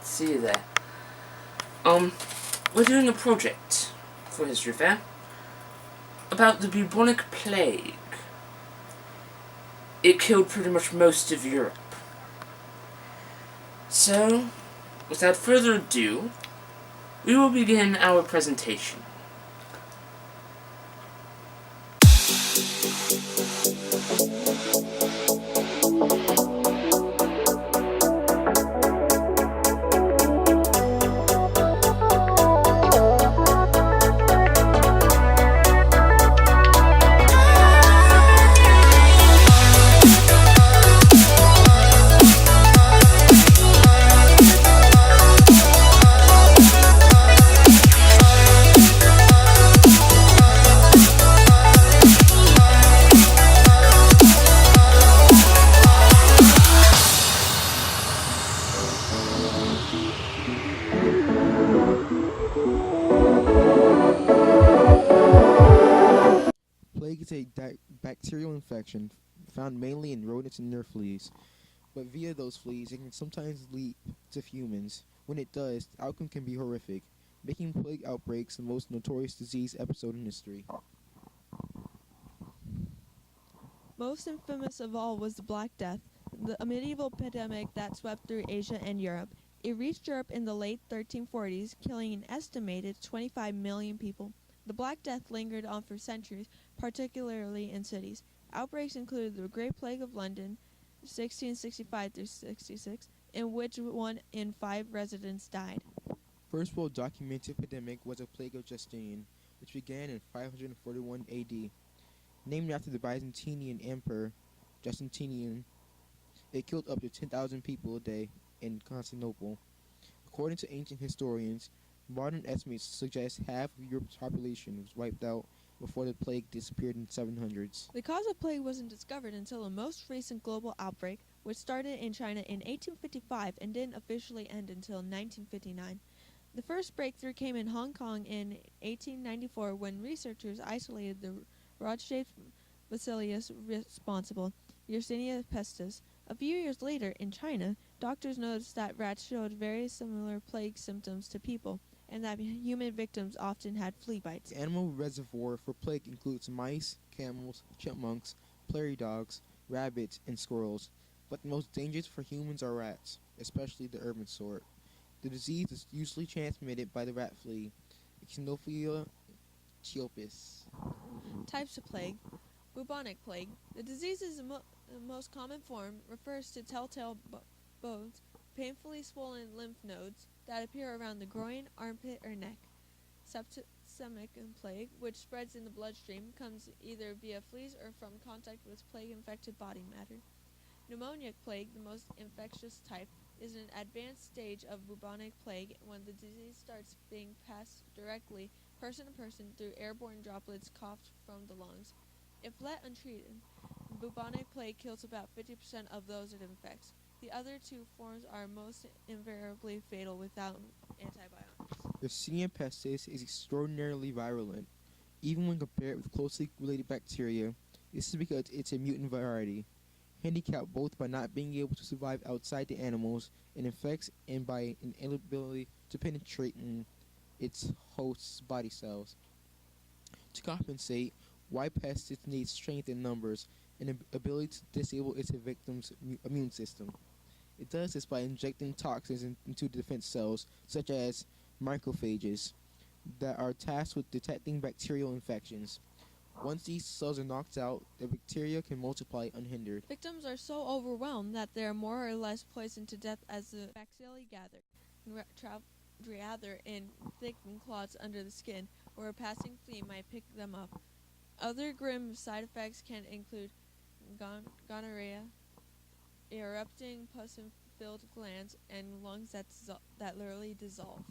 See you there. We're doing a project for History Fair about the bubonic plague. It killed pretty much most of Europe. So, without further ado, we will begin our presentation. Plague is a bacterial infection found mainly in rodents and their fleas, but via those fleas it can sometimes lead to humans. When it does, the outcome can be horrific, making plague outbreaks the most notorious disease episode in history. Most infamous of all was the Black Death, a medieval epidemic that swept through Asia and Europe. It reached Europe in the late 1340s, killing an estimated 25 million people. The Black Death lingered on for centuries, particularly in cities. Outbreaks included the Great Plague of London, 1665-66, in which 1 in 5 residents died. First well-documented epidemic was a plague of Justinian, which began in 541 AD. Named after the Byzantine emperor Justinian, it killed up to 10,000 people a day in Constantinople. According to ancient historians, modern estimates suggest half of Europe's population was wiped out before the plague disappeared in the 700s. The cause of plague wasn't discovered until a most recent global outbreak, which started in China in 1855 and didn't officially end until 1959. The first breakthrough came in Hong Kong in 1894 when researchers isolated the rod-shaped bacillus responsible, Yersinia pestis. A few years later, in China, doctors noticed that rats showed very similar plague symptoms to people, and that human victims often had flea bites. The animal reservoir for plague includes mice, camels, chipmunks, prairie dogs, rabbits, and squirrels, but the most dangerous for humans are rats, especially the urban sort. The disease is usually transmitted by the rat flea, Xenophila chiopis. Types of plague. Bubonic plague. The disease's most common form refers to telltale bones, painfully swollen lymph nodes that appear around the groin, armpit, or neck. Septicemic plague, which spreads in the bloodstream, comes either via fleas or from contact with plague-infected body matter. Pneumonic plague, the most infectious type, is an advanced stage of bubonic plague when the disease starts being passed directly person to person through airborne droplets coughed from the lungs. If left untreated, bubonic plague kills about 50% of those it infects. The other two forms are most invariably fatal without antibiotics. Yersinia pestis is extraordinarily virulent, even when compared with closely related bacteria. This is because it's a mutant variety, handicapped both by not being able to survive outside the animals it infects and by an inability to penetrate in its host's body cells. To compensate, Y. pestis needs strength in numbers and the ability to disable its victim's immune system. It does this by injecting toxins into defense cells, such as macrophages, that are tasked with detecting bacterial infections. Once these cells are knocked out, the bacteria can multiply unhindered. Victims are so overwhelmed that they are more or less poisoned to death as the bacilli gather in thick clots under the skin, where a passing flea might pick them up. Other grim side effects can include gonorrhea, erupting pus-filled glands, and lungs that literally dissolve.